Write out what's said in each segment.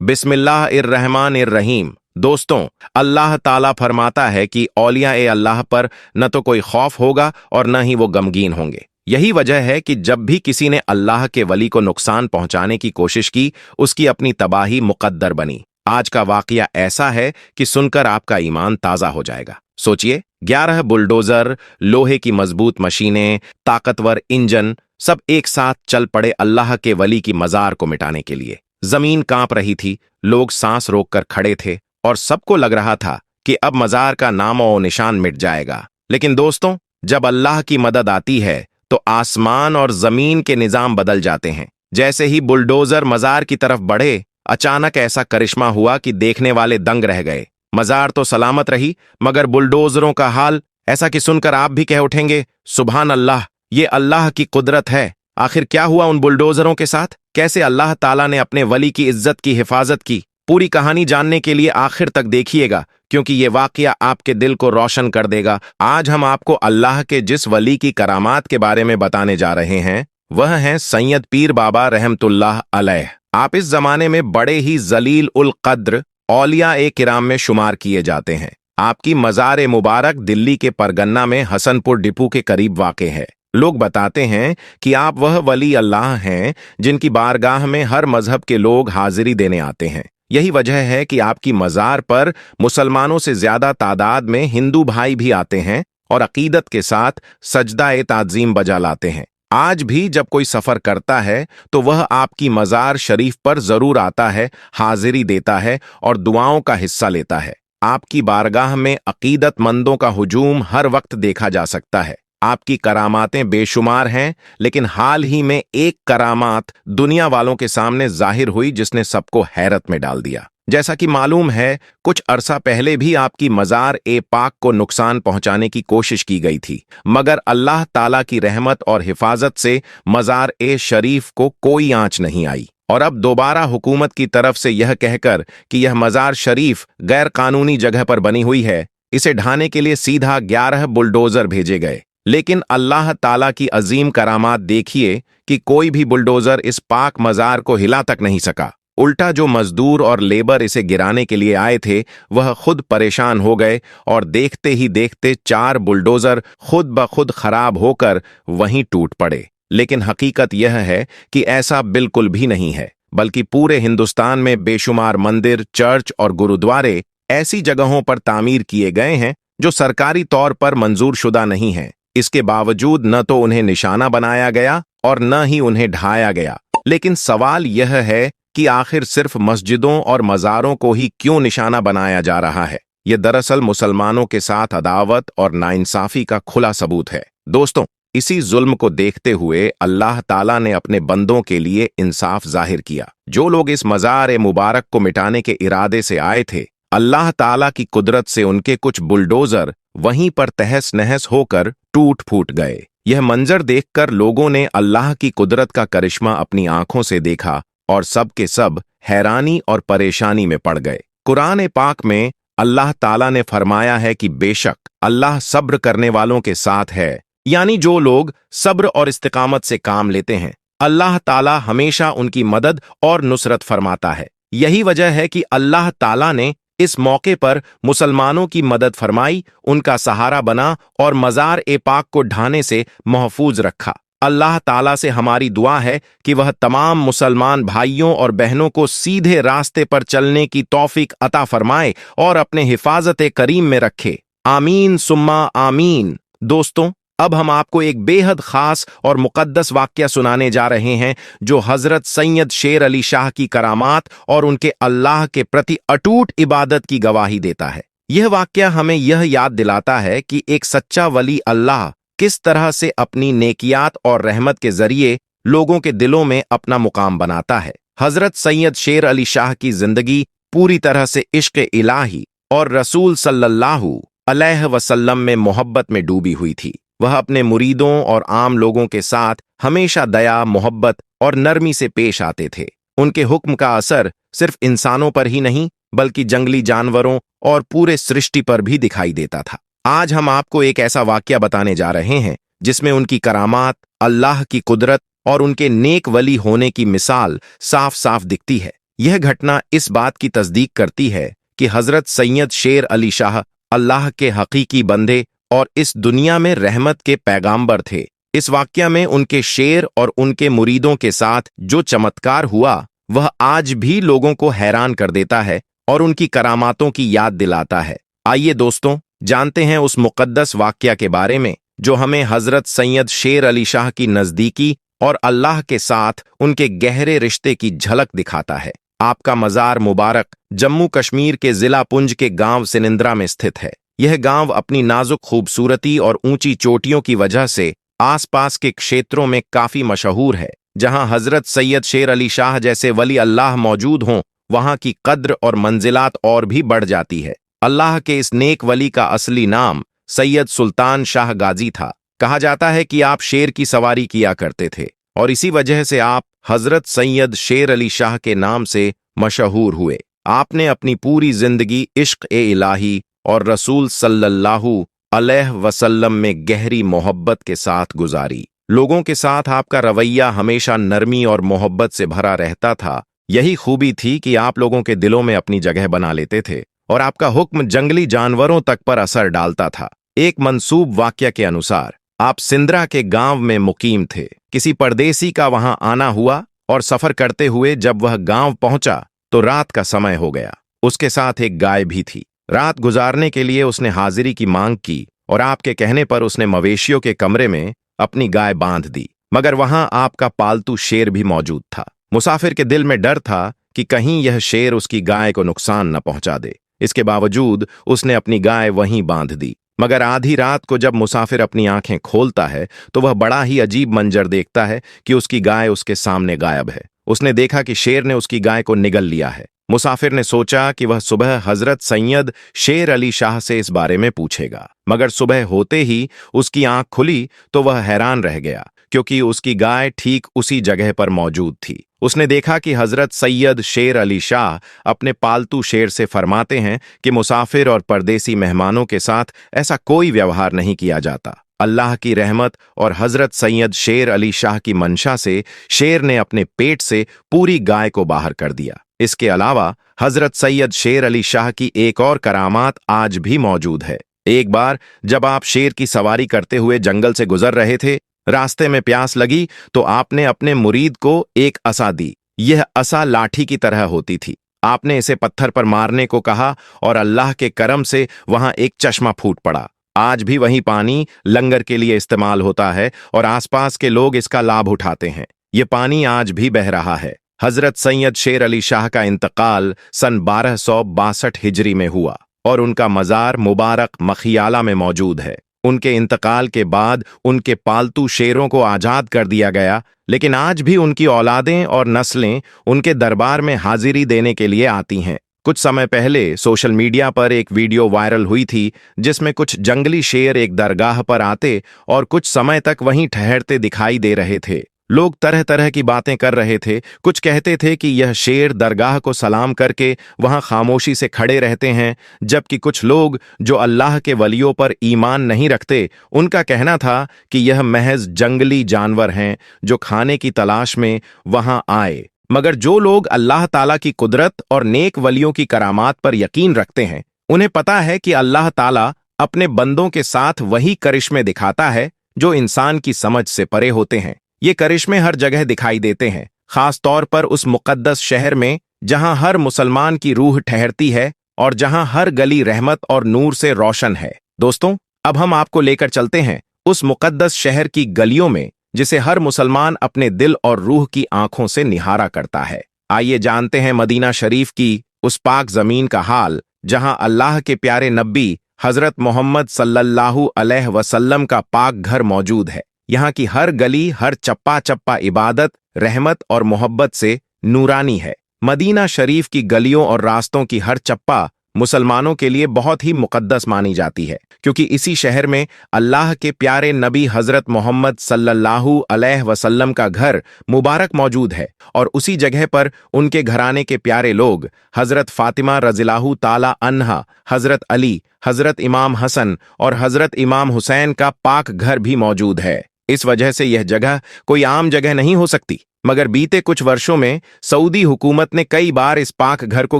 बिस्मिल्लाहिर्रहमानिर्रहीम। दोस्तों, अल्लाह ताला फरमाता है कि औलिया अल्लाह पर न तो कोई खौफ होगा और न ही वो गमगीन होंगे। यही वजह है कि जब भी किसी ने अल्लाह के वली को नुकसान पहुंचाने की कोशिश की, उसकी अपनी तबाही मुकद्दर बनी। आज का वाकया ऐसा है कि सुनकर आपका ईमान ताजा हो जाएगा। सोचिए, 11 बुलडोजर, लोहे की मजबूत मशीनें, ताकतवर इंजन, सब एक साथ चल पड़े अल्लाह के वली की मजार को मिटाने के लिए। जमीन कांप रही थी, लोग सांस रोककर खड़े थे और सबको लग रहा था कि अब मजार का नामो निशान मिट जाएगा। लेकिन दोस्तों, जब अल्लाह की मदद आती है तो आसमान और जमीन के निजाम बदल जाते हैं। जैसे ही बुलडोजर मजार की तरफ बढ़े, अचानक ऐसा करिश्मा हुआ कि देखने वाले दंग रह गए। मजार तो सलामत रही, मगर बुलडोजरों का हाल ऐसा कि सुनकर आप भी कह उठेंगे, सुभान अल्लाह, ये अल्लाह की कुदरत है। आखिर क्या हुआ उन बुलडोजरों के साथ? कैसे अल्लाह ताला ने अपने वली की इज्जत की हिफाजत की? पूरी कहानी जानने के लिए आखिर तक देखिएगा, क्योंकि ये वाकया आपके दिल को रोशन कर देगा। आज हम आपको अल्लाह के जिस वली की करामात के बारे में बताने जा रहे हैं, वह हैं सैयद पीर बाबा रहमतुल्लाह अलैह। आप इस जमाने में बड़े ही जलील उल कद्र औलिया किराम में शुमार किए जाते हैं। आपकी मजार मुबारक दिल्ली के परगन्ना में हसनपुर डिपू के करीब वाक़े है। लोग बताते हैं कि आप वह वली अल्लाह हैं जिनकी बारगाह में हर मजहब के लोग हाजिरी देने आते हैं। यही वजह है कि आपकी मजार पर मुसलमानों से ज्यादा तादाद में हिंदू भाई भी आते हैं और अकीदत के साथ सजदा-ए ताज़ीम बजा लाते हैं। आज भी जब कोई सफर करता है तो वह आपकी मजार शरीफ पर जरूर आता है, हाजिरी देता है और दुआओं का हिस्सा लेता है। आपकी बारगाह में अकीदतमंदों का हुजूम हर वक्त देखा जा सकता है। आपकी करामातें बेशुमार हैं, लेकिन हाल ही में एक करामात दुनिया वालों के सामने जाहिर हुई जिसने सबको हैरत में डाल दिया। जैसा कि मालूम है, कुछ अरसा पहले भी आपकी मजार पाक को नुकसान पहुंचाने की कोशिश की गई थी, मगर अल्लाह ताला की रहमत और हिफाजत से मजार शरीफ को कोई आंच नहीं आई। और अब दोबारा हुकूमत की तरफ से यह कहकर कि यह मजार शरीफ गैर कानूनी जगह पर बनी हुई है, इसे ढाने के लिए सीधा 11 बुलडोजर भेजे गए। लेकिन अल्लाह ताला की अजीम करामात देखिए कि कोई भी बुलडोजर इस पाक मजार को हिला तक नहीं सका। उल्टा जो मजदूर और लेबर इसे गिराने के लिए आए थे, वह खुद परेशान हो गए और देखते ही देखते 4 बुलडोजर खुद ब खुद खराब होकर वहीं टूट पड़े। लेकिन हकीकत यह है कि ऐसा बिल्कुल भी नहीं है, बल्कि पूरे हिंदुस्तान में बेशुमार मंदिर, चर्च और गुरुद्वारे ऐसी जगहों पर तामीर किए गए हैं जो सरकारी तौर पर मंजूर शुदा नहीं है। इसके बावजूद न तो उन्हें निशाना बनाया गया और न ही उन्हें ढाया गया। लेकिन सवाल यह है कि आखिर सिर्फ मस्जिदों और मज़ारों को ही क्यों निशाना बनाया जा रहा है? यह दरअसल मुसलमानों के साथ अदावत और नाइंसाफी का खुला सबूत है। दोस्तों, इसी जुल्म को देखते हुए अल्लाह ताला ने अपने बंदों के लिए इंसाफ जाहिर किया। जो लोग इस मजार मुबारक को मिटाने के इरादे से आए थे, अल्लाह ताला की कुदरत से उनके कुछ बुलडोजर वहीं पर तहस नहस होकर टूट फूट गए। यह मंजर देखकर लोगों ने अल्लाह की कुदरत का करिश्मा अपनी आंखों से देखा और सब के सब हैरानी और परेशानी में पड़ गए। कुरान पाक में अल्लाह ताला ने फरमाया है कि बेशक अल्लाह सब्र करने वालों के साथ है, यानी जो लोग सब्र और इस्तिकामत से काम लेते हैं, अल्लाह ताला हमेशा उनकी मदद और नुसरत फरमाता है। यही वजह है कि अल्लाह ताला ने इस मौके पर मुसलमानों की मदद फरमाई, उनका सहारा बना और मजार पाक को ढाने से महफूज रखा। अल्लाह ताला से हमारी दुआ है कि वह तमाम मुसलमान भाइयों और बहनों को सीधे रास्ते पर चलने की तौफीक अता फरमाए और अपने हिफाजत करीम में रखे। आमीन सुम्मा आमीन। दोस्तों, अब हम आपको एक बेहद खास और मुकद्दस वाक़या सुनाने जा रहे हैं जो हजरत सैयद शेर अली शाह की करामात और उनके अल्लाह के प्रति अटूट इबादत की गवाही देता है। यह वाक़या हमें यह याद दिलाता है कि एक सच्चा वली अल्लाह किस तरह से अपनी नेकियात और रहमत के जरिए लोगों के दिलों में अपना मुकाम बनाता है। हजरत सैयद शेर अली शाह की जिंदगी पूरी तरह से इश्क इलाही और रसूल सल्लल्लाहु अलैहि वसल्लम में मोहब्बत में डूबी हुई थी। वह अपने मुरीदों और आम लोगों के साथ हमेशा दया, मोहब्बत और नरमी से पेश आते थे। उनके हुक्म का असर सिर्फ इंसानों पर ही नहीं, बल्कि जंगली जानवरों और पूरे सृष्टि पर भी दिखाई देता था। आज हम आपको एक ऐसा वाकया बताने जा रहे हैं जिसमें उनकी करामात, अल्लाह की कुदरत और उनके नेक वली होने की मिसाल साफ साफ दिखती है। यह घटना इस बात की तस्दीक करती है कि हजरत सैयद शेर अली शाह अल्लाह के हकीकी बंदे और इस दुनिया में रहमत के पैगाम्बर थे। इस वाक़या में उनके शेर और उनके मुरीदों के साथ जो चमत्कार हुआ वह आज भी लोगों को हैरान कर देता है और उनकी करामातों की याद दिलाता है। आइए दोस्तों, जानते हैं उस मुक़द्दस वाक़या के बारे में जो हमें हजरत सैयद शेर अली शाह की नज़दीकी और अल्लाह के साथ उनके गहरे रिश्ते की झलक दिखाता है। आपका मज़ार मुबारक जम्मू कश्मीर के ज़िला पुंज के गांव सिनिंद्रा में स्थित है। यह गांव अपनी नाजुक खूबसूरती और ऊंची चोटियों की वजह से आसपास के क्षेत्रों में काफ़ी मशहूर है। जहां हजरत सैयद शेर अली शाह जैसे वली अल्लाह मौजूद हों, वहां की कद्र और मंजिलात और भी बढ़ जाती है। अल्लाह के इस नेक वली का असली नाम सैयद सुल्तान शाह गाजी था। कहा जाता है कि आप शेर की सवारी किया करते थे और इसी वजह से आप हजरत सैयद शेर अली शाह के नाम से मशहूर हुए। आपने अपनी पूरी जिंदगी इश्क़-ए-इलाही और रसूल सल्लल्लाहु अलैहि वसल्लम में गहरी मोहब्बत के साथ गुजारी। लोगों के साथ आपका रवैया हमेशा नरमी और मोहब्बत से भरा रहता था। यही खूबी थी कि आप लोगों के दिलों में अपनी जगह बना लेते थे और आपका हुक्म जंगली जानवरों तक पर असर डालता था। एक मंसूब वाक़या के अनुसार आप सिंद्रा के गांव में मुकीम थे। किसी परदेसी का वहां आना हुआ और सफर करते हुए जब वह गांव पहुंचा तो रात का समय हो गया। उसके साथ एक गाय भी थी। रात गुजारने के लिए उसने हाजिरी की मांग की और आपके कहने पर उसने मवेशियों के कमरे में अपनी गाय बांध दी। मगर वहां आपका पालतू शेर भी मौजूद था। मुसाफिर के दिल में डर था कि कहीं यह शेर उसकी गाय को नुकसान न पहुंचा दे। इसके बावजूद उसने अपनी गाय वहीं बांध दी। मगर आधी रात को जब मुसाफिर अपनी आंखें खोलता है तो वह बड़ा ही अजीब मंजर देखता है कि उसकी गाय उसके सामने गायब है। उसने देखा कि शेर ने उसकी गाय को निगल लिया है। मुसाफिर ने सोचा कि वह सुबह हजरत सैयद शेर अली शाह से इस बारे में पूछेगा। मगर सुबह होते ही उसकी आंख खुली तो वह हैरान रह गया, क्योंकि उसकी गाय ठीक उसी जगह पर मौजूद थी। उसने देखा कि हजरत सैयद शेर अली शाह अपने पालतू शेर से फरमाते हैं कि मुसाफिर और परदेसी मेहमानों के साथ ऐसा कोई व्यवहार नहीं किया जाता। अल्लाह की रहमत और हजरत सैयद शेर अली शाह की मंशा से शेर ने अपने पेट से पूरी गाय को बाहर कर दिया। इसके अलावा हजरत सैयद शेर अली शाह की एक और करामात आज भी मौजूद है। एक बार जब आप शेर की सवारी करते हुए जंगल से गुजर रहे थे, रास्ते में प्यास लगी तो आपने अपने मुरीद को एक असा दी। यह असा लाठी की तरह होती थी। आपने इसे पत्थर पर मारने को कहा और अल्लाह के करम से वहां एक चश्मा फूट पड़ा। आज भी वही पानी लंगर के लिए इस्तेमाल होता है और आसपास के लोग इसका लाभ उठाते हैं। ये पानी आज भी बह रहा है। हजरत सैयद शेर अली शाह का इंतकाल सन 1262 हिजरी में हुआ और उनका मज़ार मुबारक मखियाला में मौजूद है। उनके इंतकाल के बाद उनके पालतू शेरों को आज़ाद कर दिया गया, लेकिन आज भी उनकी औलादें और नस्लें उनके दरबार में हाजिरी देने के लिए आती हैं। कुछ समय पहले सोशल मीडिया पर एक वीडियो वायरल हुई थी जिसमें कुछ जंगली शेर एक दरगाह पर आते और कुछ समय तक वहीं ठहरते दिखाई दे रहे थे। लोग तरह तरह की बातें कर रहे थे। कुछ कहते थे कि यह शेर दरगाह को सलाम करके वहां खामोशी से खड़े रहते हैं, जबकि कुछ लोग जो अल्लाह के वलियों पर ईमान नहीं रखते, उनका कहना था कि यह महज जंगली जानवर हैं जो खाने की तलाश में वहां आए। मगर जो लोग अल्लाह ताला की कुदरत और नेक वलियों की करामात पर यकीन रखते हैं, उन्हें पता है कि अल्लाह ताला अपने बंदों के साथ वही करिश्मे दिखाता है जो इंसान की समझ से परे होते हैं। ये करिश्मे हर जगह दिखाई देते हैं, खास तौर पर उस मुकद्दस शहर में जहां हर मुसलमान की रूह ठहरती है और जहां हर गली रहमत और नूर से रोशन है। दोस्तों, अब हम आपको लेकर चलते हैं उस मुकद्दस शहर की गलियों में जिसे हर मुसलमान अपने दिल और रूह की आंखों से निहारा करता है। आइए जानते हैं मदीना शरीफ की उस पाक जमीन का हाल जहां अल्लाह के प्यारे नबी हजरत मोहम्मद सल्लल्लाहु अलैहि वसल्लम का पाक घर मौजूद है। यहाँ की हर गली, हर चप्पा चप्पा इबादत, रहमत और मोहब्बत से नूरानी है। मदीना शरीफ की गलियों और रास्तों की हर चप्पा मुसलमानों के लिए बहुत ही मुकद्दस मानी जाती है, क्योंकि इसी शहर में अल्लाह के प्यारे नबी हजरत मोहम्मद सल्लल्लाहु अलैहि वसल्लम का घर मुबारक मौजूद है और उसी जगह पर उनके घराने के प्यारे लोग हजरत फातिमा रज़ियल्लाहु ताला अन्हा, हजरत अली, हजरत इमाम हसन और हजरत इमाम हुसैन का पाक घर भी मौजूद है। इस वजह से यह जगह कोई आम जगह नहीं हो सकती, मगर बीते कुछ वर्षों में सऊदी हुकूमत ने कई बार इस पाक घर को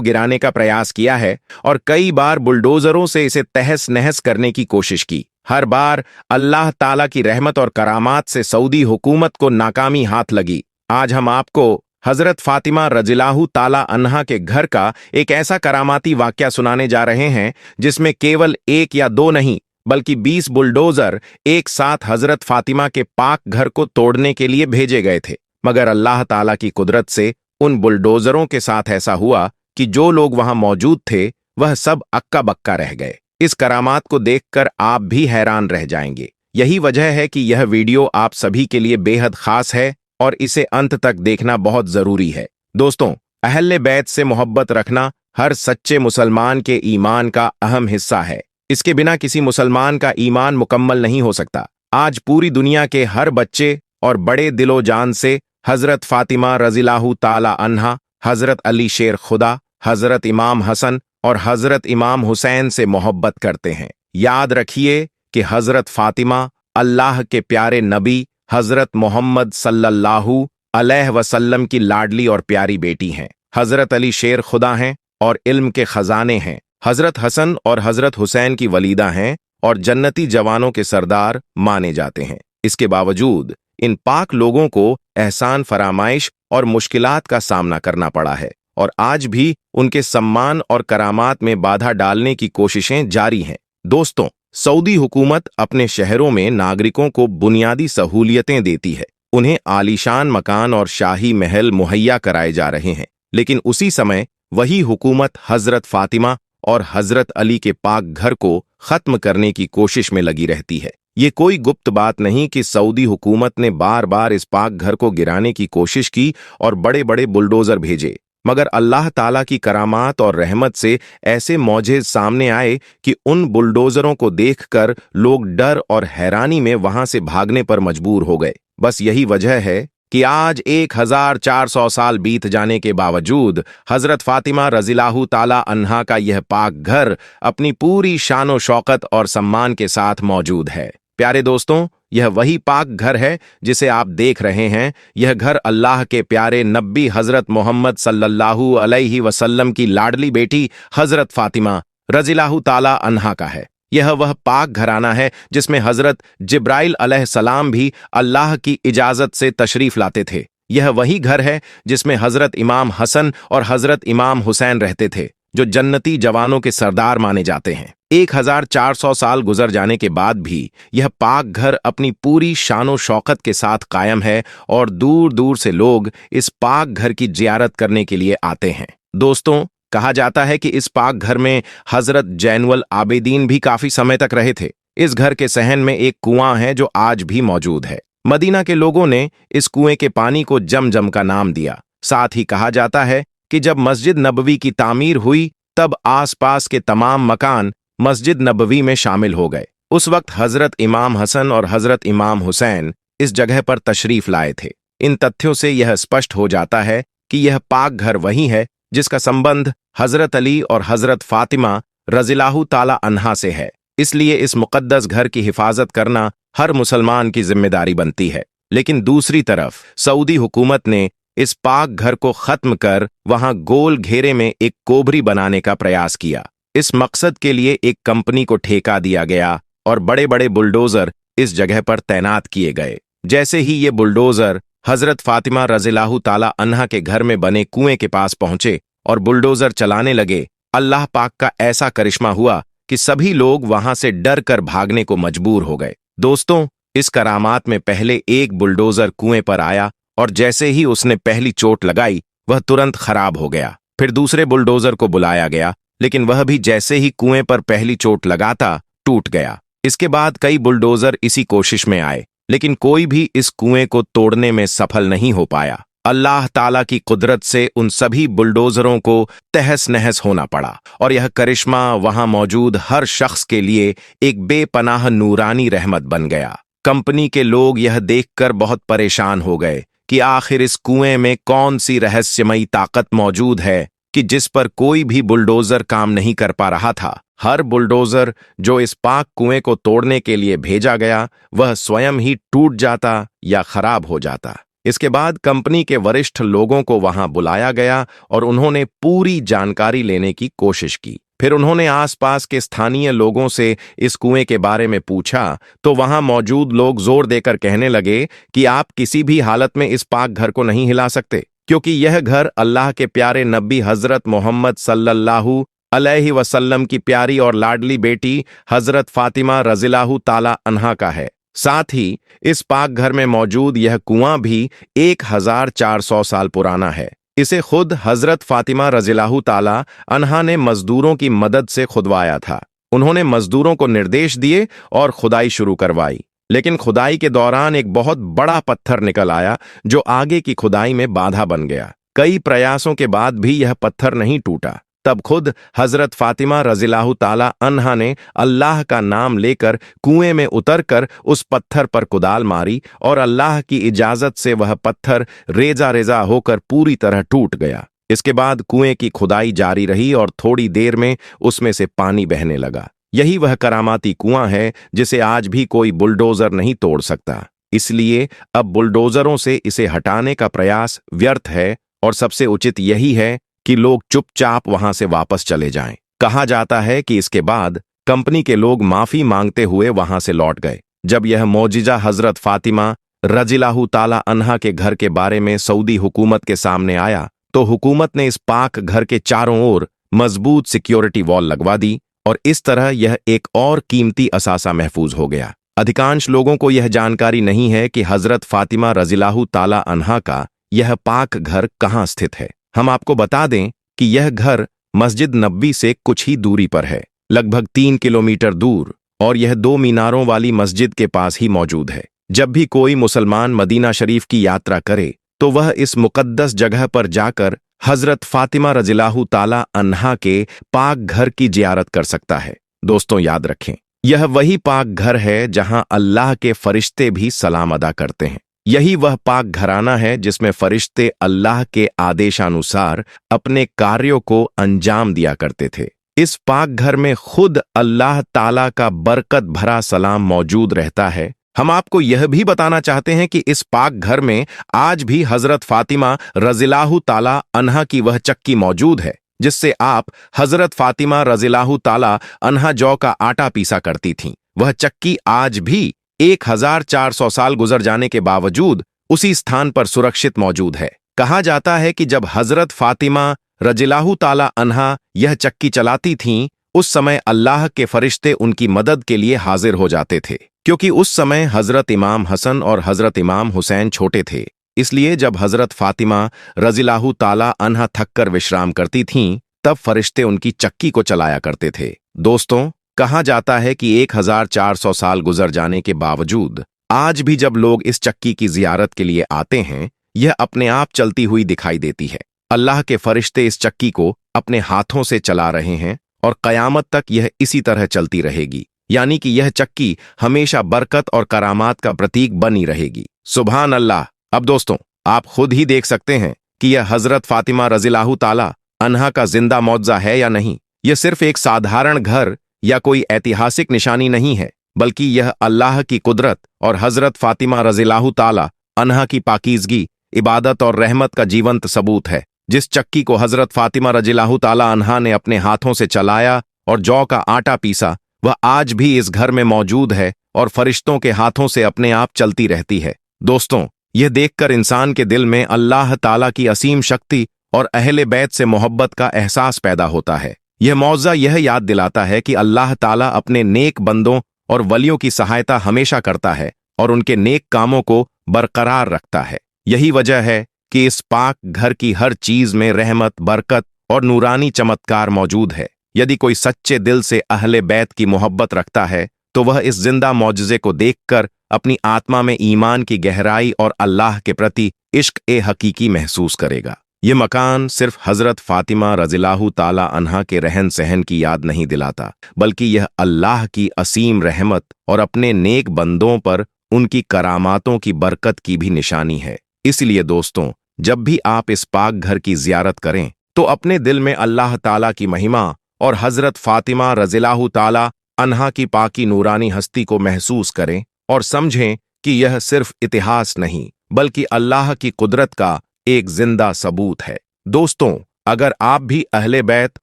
गिराने का प्रयास किया है और कई बार बुलडोजरों से इसे तहस नहस करने की कोशिश की। हर बार अल्लाह ताला की रहमत और करामात से सऊदी हुकूमत को नाकामी हाथ लगी। आज हम आपको हजरत फातिमा रज़ियल्लाहु ताला अन्हा के घर का एक ऐसा करामाती वाकया सुनाने जा रहे हैं जिसमें केवल एक या दो नहीं बल्कि 20 बुलडोजर एक साथ हजरत फातिमा के पाक घर को तोड़ने के लिए भेजे गए थे। मगर अल्लाह ताला की कुदरत से उन बुलडोजरों के साथ ऐसा हुआ कि जो लोग वहां मौजूद थे वह सब अक्का बक्का रह गए। इस करामात को देखकर आप भी हैरान रह जाएंगे। यही वजह है कि यह वीडियो आप सभी के लिए बेहद खास है और इसे अंत तक देखना बहुत जरूरी है। दोस्तों, अहले बैत से मोहब्बत रखना हर सच्चे मुसलमान के ईमान का अहम हिस्सा है। इसके बिना किसी मुसलमान का ईमान मुकम्मल नहीं हो सकता। आज पूरी दुनिया के हर बच्चे और बड़े दिलो जान से हजरत फातिमा रज़ियल्लाहु ताला अन्हा, हजरत अली शेर खुदा, हजरत इमाम हसन और हजरत इमाम हुसैन से मोहब्बत करते हैं। याद रखिए कि हजरत फातिमा अल्लाह के प्यारे नबी हजरत मोहम्मद सल्लल्लाहु अलैहि वसल्लम की लाडली और प्यारी बेटी हैं। हजरत अली शेर खुदा हैं और इल्म के खजाने हैं। हजरत हसन और हजरत हुसैन की वलीदा हैं और जन्नती जवानों के सरदार माने जाते हैं। इसके बावजूद इन पाक लोगों को एहसान फरामाइश और मुश्किलात का सामना करना पड़ा है और आज भी उनके सम्मान और करामात में बाधा डालने की कोशिशें जारी हैं। दोस्तों, सऊदी हुकूमत अपने शहरों में नागरिकों को बुनियादी सहूलियतें देती है। उन्हें आलीशान मकान और शाही महल मुहैया कराए जा रहे हैं, लेकिन उसी समय वही हुकूमत हजरत फातिमा और हजरत अली के पाक घर को खत्म करने की कोशिश में लगी रहती है। ये कोई गुप्त बात नहीं कि सऊदी हुकूमत ने बार बार इस पाक घर को गिराने की कोशिश की और बड़े बड़े बुलडोजर भेजे, मगर अल्लाह ताला की करामात और रहमत से ऐसे मौजेज़ सामने आए कि उन बुलडोजरों को देखकर लोग डर और हैरानी में वहां से भागने पर मजबूर हो गए। बस यही वजह है कि आज 1400 साल बीत जाने के बावजूद हजरत फातिमा रज़ियल्लाहु ताला अन्हा का यह पाक घर अपनी पूरी शानो शौकत और सम्मान के साथ मौजूद है। प्यारे दोस्तों, यह वही पाक घर है जिसे आप देख रहे हैं। यह घर अल्लाह के प्यारे नबी हजरत मोहम्मद सल्लल्लाहु अलैहि वसल्लम की लाडली बेटी हजरत फातिमा रज़ियल्लाहु ताला अन्हा का है। यह वह पाक घराना है जिसमें हजरत जिब्राइल अलैहिस्सलाम भी अल्लाह की इजाजत से तशरीफ लाते थे। यह वही घर है जिसमें हजरत इमाम हसन और हजरत इमाम हुसैन रहते थे, जो जन्नती जवानों के सरदार माने जाते हैं। 1400 साल गुजर जाने के बाद भी यह पाक घर अपनी पूरी शानो शौकत के साथ कायम है और दूर दूर से लोग इस पाक घर की जियारत करने के लिए आते हैं। दोस्तों, कहा जाता है कि इस पाक घर में हजरत जैनुल आबिदीन भी काफी समय तक रहे थे। इस घर के सहन में एक कुआं है जो आज भी मौजूद है। मदीना के लोगों ने इस कुएं के पानी को जमजम का नाम दिया। साथ ही कहा जाता है कि जब मस्जिद नबवी की तामीर हुई तब आसपास के तमाम मकान मस्जिद नबवी में शामिल हो गए। उस वक्त हजरत इमाम हसन और हजरत इमाम हुसैन इस जगह पर तशरीफ लाए थे। इन तथ्यों से यह स्पष्ट हो जाता है कि यह पाक घर वही है जिसका संबंध हजरत अली और हजरत फातिमा रज़ियल्लाहु ताला अन्हा से है। इसलिए इस मुकद्दस घर की हिफाजत करना हर मुसलमान की जिम्मेदारी बनती है। लेकिन दूसरी तरफ सऊदी हुकूमत ने इस पाक घर को खत्म कर वहां गोल घेरे में एक कोबरी बनाने का प्रयास किया। इस मकसद के लिए एक कंपनी को ठेका दिया गया और बड़े बड़े बुलडोजर इस जगह पर तैनात किए गए। जैसे ही ये बुलडोजर हजरत फातिमा रज़ियल्लाहु ताला अन्हा के घर में बने कुएं के पास पहुंचे और बुलडोजर चलाने लगे, अल्लाह पाक का ऐसा करिश्मा हुआ कि सभी लोग वहां से डर कर भागने को मजबूर हो गए। दोस्तों, इस करामात में पहले एक बुलडोजर कुएं पर आया और जैसे ही उसने पहली चोट लगाई वह तुरंत खराब हो गया। फिर दूसरे बुलडोजर को बुलाया गया, लेकिन वह भी जैसे ही कुएं पर पहली चोट लगाता टूट गया। इसके बाद कई बुलडोजर इसी कोशिश में आए, लेकिन कोई भी इस कुएं को तोड़ने में सफल नहीं हो पाया। अल्लाह ताला की कुदरत से उन सभी बुलडोजरों को तहस नहस होना पड़ा और यह करिश्मा वहां मौजूद हर शख्स के लिए एक बेपनाह नूरानी रहमत बन गया। कंपनी के लोग यह देखकर बहुत परेशान हो गए कि आखिर इस कुएं में कौन सी रहस्यमयी ताकत मौजूद है कि जिस पर कोई भी बुलडोजर काम नहीं कर पा रहा था। हर बुलडोजर जो इस पाक कुएं को तोड़ने के लिए भेजा गया वह स्वयं ही टूट जाता या खराब हो जाता। इसके बाद कंपनी के वरिष्ठ लोगों को वहां बुलाया गया और उन्होंने पूरी जानकारी लेने की कोशिश की। फिर उन्होंने आसपास के स्थानीय लोगों से इस कुएं के बारे में पूछा तो वहां मौजूद लोग जोर देकर कहने लगे कि आप किसी भी हालत में इस पाक घर को नहीं हिला सकते, क्योंकि यह घर अल्लाह के प्यारे नबी हजरत मोहम्मद सल्लल्लाहु अलैहि वसल्लम की प्यारी और लाडली बेटी हजरत फातिमा रज़ियल्लाहु ताला अन्हा का है। साथ ही इस पाक घर में मौजूद यह कुआं भी 1400 साल पुराना है। इसे खुद हजरत फातिमा रज़ियल्लाहु ताला अन्हा ने मजदूरों की मदद से खुदवाया था। उन्होंने मजदूरों को निर्देश दिए और खुदाई शुरू करवाई, लेकिन खुदाई के दौरान एक बहुत बड़ा पत्थर निकल आया जो आगे की खुदाई में बाधा बन गया। कई प्रयासों के बाद भी यह पत्थर नहीं टूटा। तब खुद हजरत फातिमा रज़ियल्लाहु ताला अन्हा ने अल्लाह का नाम लेकर कुएं में उतरकर उस पत्थर पर कुदाल मारी और अल्लाह की इजाजत से वह पत्थर रेजा रेजा होकर पूरी तरह टूट गया। इसके बाद कुएं की खुदाई जारी रही और थोड़ी देर में उसमें से पानी बहने लगा। यही वह करामाती कुआं है जिसे आज भी कोई बुलडोजर नहीं तोड़ सकता। इसलिए अब बुलडोजरों से इसे हटाने का प्रयास व्यर्थ है और सबसे उचित यही है कि लोग चुपचाप वहां से वापस चले जाएं। कहा जाता है कि इसके बाद कंपनी के लोग माफी मांगते हुए वहां से लौट गए। जब यह मौजिजा हजरत फातिमा रज़ियल्लाहु ताला अन्हा के घर के बारे में सऊदी हुकूमत के सामने आया तो हुकूमत ने इस पाक घर के चारों ओर मजबूत सिक्योरिटी वॉल लगवा दी और इस तरह यह एक और कीमती असासा महफूज हो गया। अधिकांश लोगों को यह जानकारी नहीं है कि हजरत फातिमा रज़ियल्लाहु ताला अन्हा का यह पाक घर कहाँ स्थित है। हम आपको बता दें कि यह घर मस्जिद नबवी से कुछ ही दूरी पर है, लगभग 3 किलोमीटर दूर, और यह 2 मीनारों वाली मस्जिद के पास ही मौजूद है। जब भी कोई मुसलमान मदीना शरीफ की यात्रा करे तो वह इस मुकद्दस जगह पर जाकर हजरत फातिमा रज़ियल्लाहु ताला अन्हा के पाक घर की जियारत कर सकता है। दोस्तों याद रखें, यह वही पाक घर है जहां अल्लाह के फरिश्ते भी सलाम अदा करते हैं। यही वह पाक घराना है जिसमें फरिश्ते अल्लाह के आदेशानुसार अपने कार्यों को अंजाम दिया करते थे। इस पाक घर में खुद अल्लाह ताला का बरकत भरा सलाम मौजूद रहता है। हम आपको यह भी बताना चाहते हैं कि इस पाक घर में आज भी हजरत फातिमा रज़ियल्लाहु ताला अन्हा की वह चक्की मौजूद है जिससे आप हजरत फातिमा रज़ियल्लाहु ताला अन्हा जौ का आटा पीसा करती थीं। वह चक्की आज भी 1400 साल गुजर जाने के बावजूद उसी स्थान पर सुरक्षित मौजूद है। कहा जाता है कि जब हजरत फातिमा रज़ियल्लाहु ताला अन्हा यह चक्की चलाती थीं, उस समय अल्लाह के फरिश्ते उनकी मदद के लिए हाजिर हो जाते थे, क्योंकि उस समय हजरत इमाम हसन और हजरत इमाम हुसैन छोटे थे। इसलिए जब हजरत फातिमा रज़ियल्लाहु ताला अन्हा थककर विश्राम करती थीं, तब फरिश्ते उनकी चक्की को चलाया करते थे। दोस्तों, कहा जाता है कि 1400 साल गुजर जाने के बावजूद आज भी जब लोग इस चक्की की जियारत के लिए आते हैं, यह अपने आप चलती हुई दिखाई देती है। अल्लाह के फरिश्ते इस चक्की को अपने हाथों से चला रहे हैं और कयामत तक यह इसी तरह चलती रहेगी, यानी कि यह चक्की हमेशा बरकत और करामात का प्रतीक बनी रहेगी। सुभान अल्लाह। अब दोस्तों, आप खुद ही देख सकते हैं कि यह हजरत फातिमा रज़ियल्लाहु ताला अन्हा का जिंदा मौजज़ा है या नहीं। यह सिर्फ एक साधारण घर या कोई ऐतिहासिक निशानी नहीं है, बल्कि यह अल्लाह की कुदरत और हजरत फातिमा रज़ियल्लाहु ताला अन्हा की पाकीज़गी, इबादत और रहमत का जीवंत सबूत है। जिस चक्की को हजरत फातिमा रज़ियल्लाहु ताला अन्हा ने अपने हाथों से चलाया और जौ का आटा पीसा, वह आज भी इस घर में मौजूद है और फरिश्तों के हाथों से अपने आप चलती रहती है। दोस्तों, यह देखकर इंसान के दिल में अल्लाह ताला की असीम शक्ति और अहले बैत से मोहब्बत का एहसास पैदा होता है। यह मौज़ा यह याद दिलाता है कि अल्लाह ताला अपने नेक बंदों और वलियों की सहायता हमेशा करता है और उनके नेक कामों को बरकरार रखता है। यही वजह है कि इस पाक घर की हर चीज में रहमत, बरकत और नूरानी चमत्कार मौजूद है। यदि कोई सच्चे दिल से अहले बैत की मोहब्बत रखता है तो वह इस जिंदा मौजज़े को देखकर अपनी आत्मा में ईमान की गहराई और अल्लाह के प्रति इश्क ए हकीकी महसूस करेगा। ये मकान सिर्फ हजरत फातिमा रज़ियल्लाहु ताला अन्हा के रहन सहन की याद नहीं दिलाता, बल्कि यह अल्लाह की असीम रहमत और अपने नेक बंदों पर उनकी करामातों की बरकत की भी निशानी है। इसलिए दोस्तों, जब भी आप इस पाक घर की जियारत करें तो अपने दिल में अल्लाह ताला की महिमा और हजरत फातिमा रज़ियल्लाहु ताला अन्हा की पाकी नूरानी हस्ती को महसूस करें और समझें कि यह सिर्फ इतिहास नहीं बल्कि अल्लाह की कुदरत का एक जिंदा सबूत है। दोस्तों, अगर आप भी अहले बैत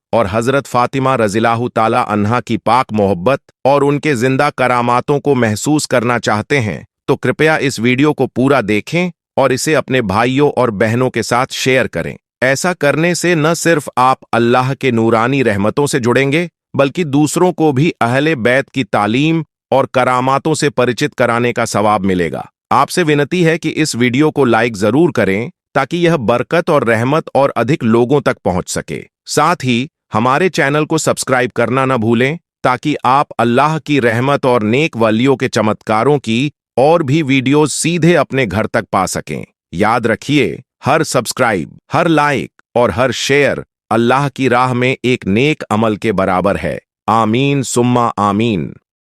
और हजरत फातिमा रज़ियल्लाहु ताला अन्हा की पाक मोहब्बत और उनके जिंदा करामातों को महसूस करना चाहते हैं तो कृपया इस वीडियो को पूरा देखें और इसे अपने भाइयों और बहनों के साथ शेयर करें। ऐसा करने से न सिर्फ आप अल्लाह के नूरानी रहमतों से जुड़ेंगे बल्कि दूसरों को भी अहले बैत की तालीम और करामातों से परिचित कराने का सवाब मिलेगा। आपसे विनती है कि इस वीडियो को लाइक जरूर करें ताकि यह बरकत और रहमत और अधिक लोगों तक पहुंच सके। साथ ही हमारे चैनल को सब्सक्राइब करना न भूलें ताकि आप अल्लाह की रहमत और नेक वलियों के चमत्कारों की और भी वीडियोस सीधे अपने घर तक पा सकें। याद रखिए, हर सब्सक्राइब, हर लाइक और हर शेयर अल्लाह की राह में एक नेक अमल के बराबर है। आमीन सुम्मा आमीन।